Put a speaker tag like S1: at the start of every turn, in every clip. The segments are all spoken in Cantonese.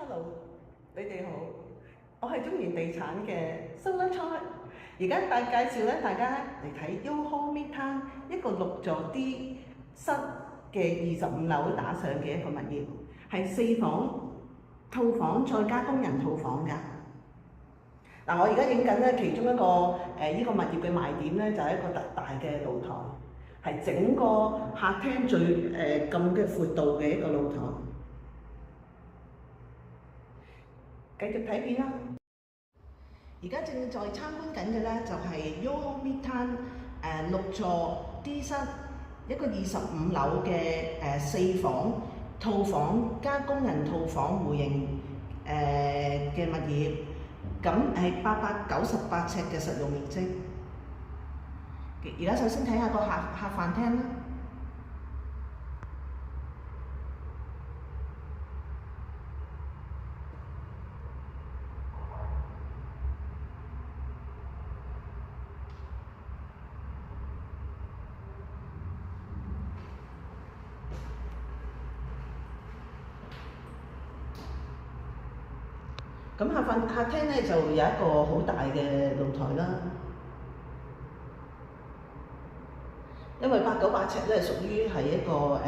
S1: Hello，你哋好，我係中原地產嘅蘇德菜，而家介紹咧大家嚟睇 YOHO Midtown 一個6座 D 室嘅25樓打上嘅一個物業，係4房套房再加工人套房㗎。嗱，我而家影緊咧其中一個呢個物業嘅賣點咧，就係一個特大嘅露台，係整個客廳最咁嘅闊度嘅一個露台。繼續睇片啦！而家正在參觀緊嘅咧就係 YOHO Midtown 6座 D 室一個25樓嘅4房套房加工人套房戶型嘅物業，咁係898尺嘅實用面積。而家首先睇下個客飯廳啦。咁客廳咧就有一個好大嘅露台啦，因為898尺咧屬於係一個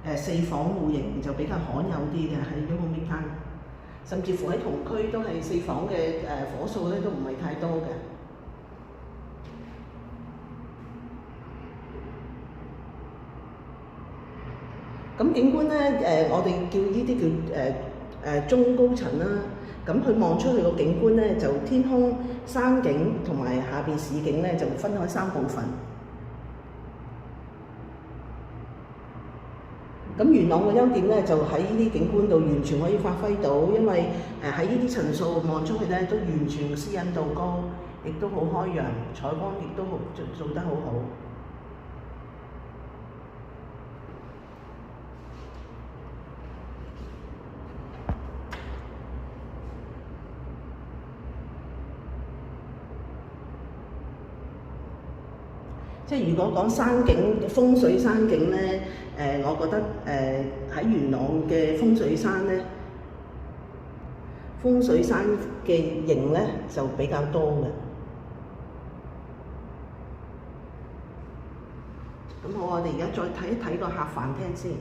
S1: 4房戶型，就比較罕有啲嘅喺 YOHO Midtown，甚至乎喺同區都係4房嘅伙數咧都唔係太多嘅。咁景觀咧我哋叫呢啲叫中高層啦。咁佢望出去個景觀咧，就天空、山景同埋下邊市景咧，就分開3部分。咁元朗嘅優點咧，就喺呢啲景觀度完全可以發揮到，因為喺呢啲層數望出去咧，都完全私隱度高，亦都好開揚，採光亦都做得好好。即係如果講山景風水山景咧，我覺得喺元朗嘅風水山咧，風水山嘅型咧就比較多嘅。咁好，我哋而家再睇一睇個客飯廳先。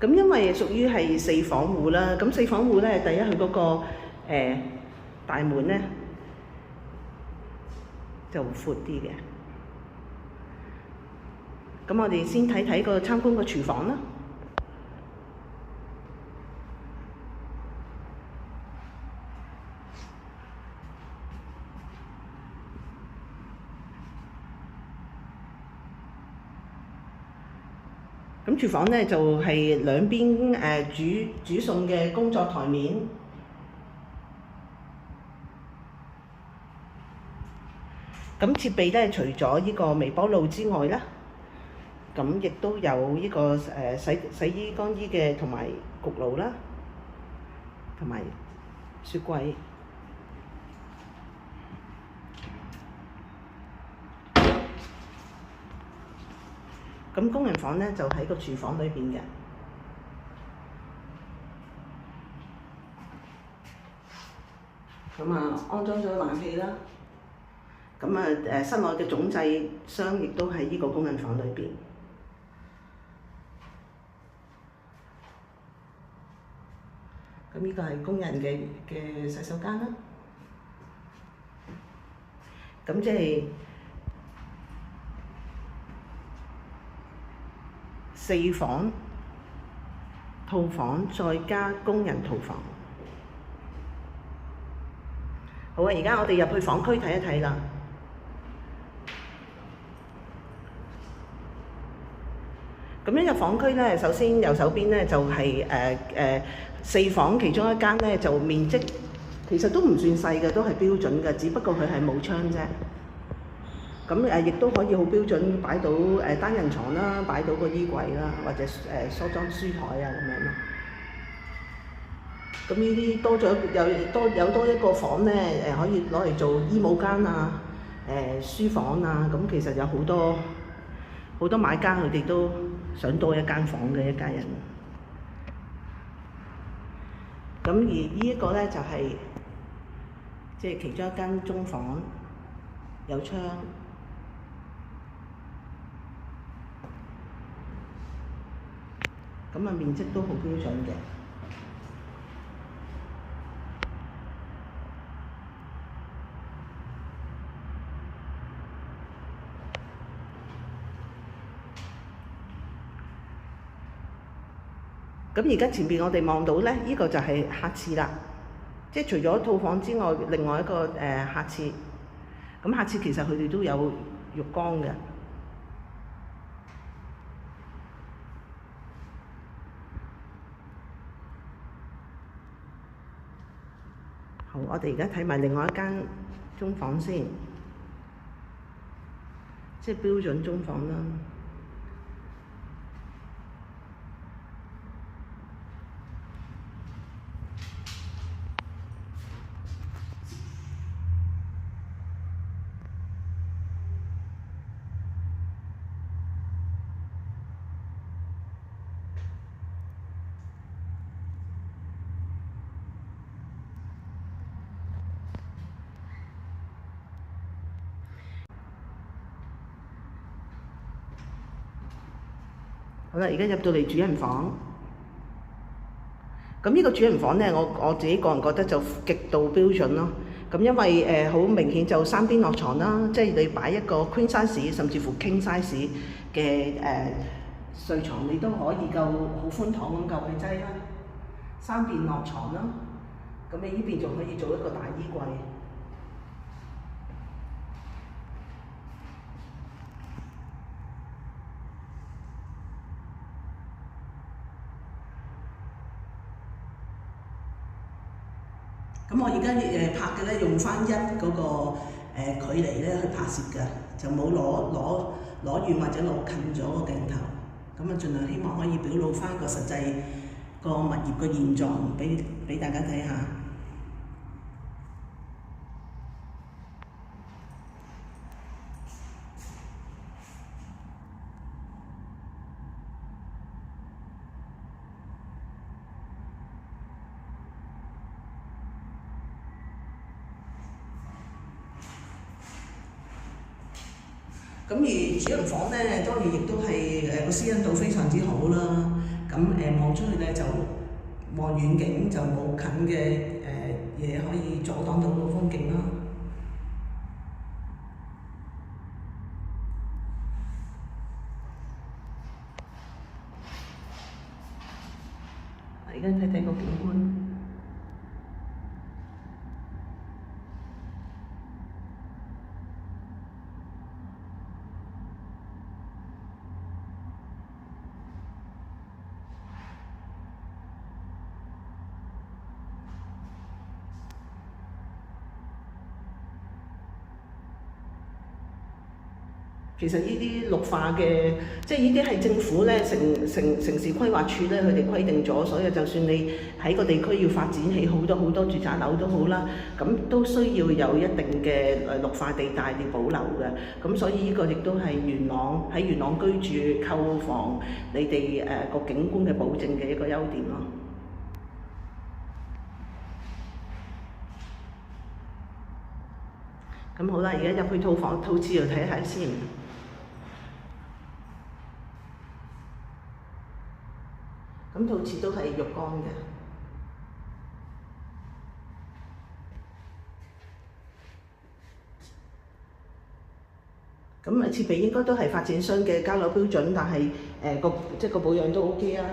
S1: 咁因為屬於係4房戶啦，咁4房戶咧，第一佢嗰個大門咧就闊啲嘅。咁我哋先睇睇個參觀個廚房啦。咁廚房咧就係兩邊煮餸嘅工作台面。咁設備咧除咗呢個微波爐之外啦，咁亦都有呢個洗衣乾衣嘅同埋焗爐啦，同埋雪櫃。咁工人房咧就喺個廚房裏邊嘅。咁安裝咗冷氣啦。咁室內嘅總掣箱亦都喺呢個工人房裏邊。咁呢個係工人嘅洗手間啦。咁即係4房套房再加工人套房。好啊，而家我哋入去房區睇一睇啦。咁樣入房區咧，首先右手邊咧就係4房其中一間咧，就面積其實都唔算細嘅，都係標準嘅，只不過佢係冇窗啫。咁亦都可以好標準擺到單人床啦，擺到個衣櫃啦，或者梳妝書台啊咁樣咯。咁呢啲多咗有多一個房咧，可以攞嚟做衣帽間啊、書房啊。咁其實有好多買家佢哋都想多一間房嘅一家人。咁而呢一個咧就係即係其中一間中房，有窗。咁啊，面積都好標準嘅。咁而家前邊我哋望到咧，呢個就係客廁啦，即係除咗套房之外，另外一個客廁。咁客廁其實佢哋都有浴缸嘅。好，我哋而家睇埋另外一間中房先，即係標準中房啦。好啦，而家入到嚟主人房。咁呢個主人房咧，我自己個人覺得就極度標準咯。咁因為好明顯就3邊落床啦，即係你擺一個 queen size 甚至乎 king size 嘅睡床，你都可以夠好寬敞咁夠去擠啦。3邊落床啦，咁你呢邊仲可以做一個大衣櫃。咁我而家拍嘅咧，用翻1嗰個距離咧去拍攝嘅，就冇攞遠或者攞近咗個鏡頭。咁啊，盡量希望可以表露翻個實際個物業嘅現狀俾大家睇下。咁而主人房咧，當然亦都係個私隱度非常之好啦。咁望出去咧就望遠景，就冇近嘅嘢可以阻擋到個風景啦。而家睇睇個景觀。其實呢啲綠化嘅，即係呢啲係政府咧城市規劃處咧，佢哋規定咗，所以就算你喺個地區要發展起好多住宅樓都好啦，咁都需要有一定嘅綠化地帶嚟保留嘅。咁所以呢個亦都係喺元朗居住購房你哋個景觀嘅保證嘅一個優點咯。咁好啦，而家入去套廁度睇下先。咁套廁都係浴缸嘅。咁設備應該都係發展商嘅交樓標準，但係個保養都 OK 啊。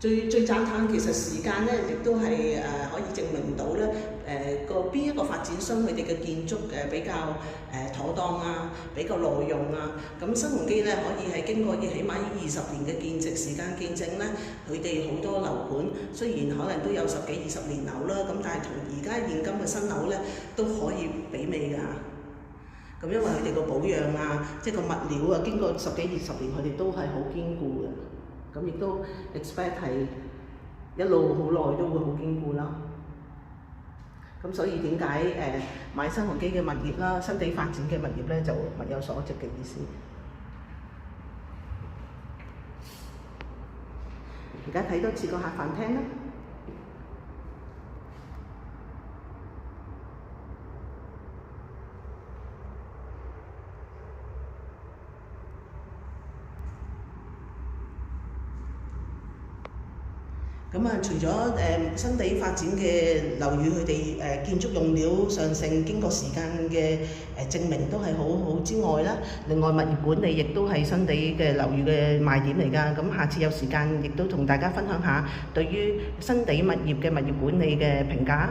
S1: 最讚歎其實時間咧，亦都係可以證明到咧邊一個發展商佢哋嘅建築比較妥當啊，比較耐用啊。咁新鴻基咧可以係經過起碼20年嘅建設時間見證咧，佢哋好多樓盤雖然可能都有10幾20年樓啦，咁但係同而家現今嘅新樓咧都可以媲美㗎。咁因為佢哋個保養啊，即係個物料啊，經過10幾20年，佢哋都係好堅固嘅。咁亦都 expect 係一路好耐都會好堅固啦。咁所以點解買新鴻基嘅物業啦，新地發展嘅物業咧就物有所值嘅意思。而家睇多次個客飯廳啦。咁啊，除咗新地發展嘅樓宇，佢哋建築用料上乘，經過時間嘅證明都係好好之外啦，另外物業管理亦都係新地嘅樓宇嘅賣點嚟㗎。咁下次有時間亦都同大家分享下對於新地物業嘅物業管理嘅評價。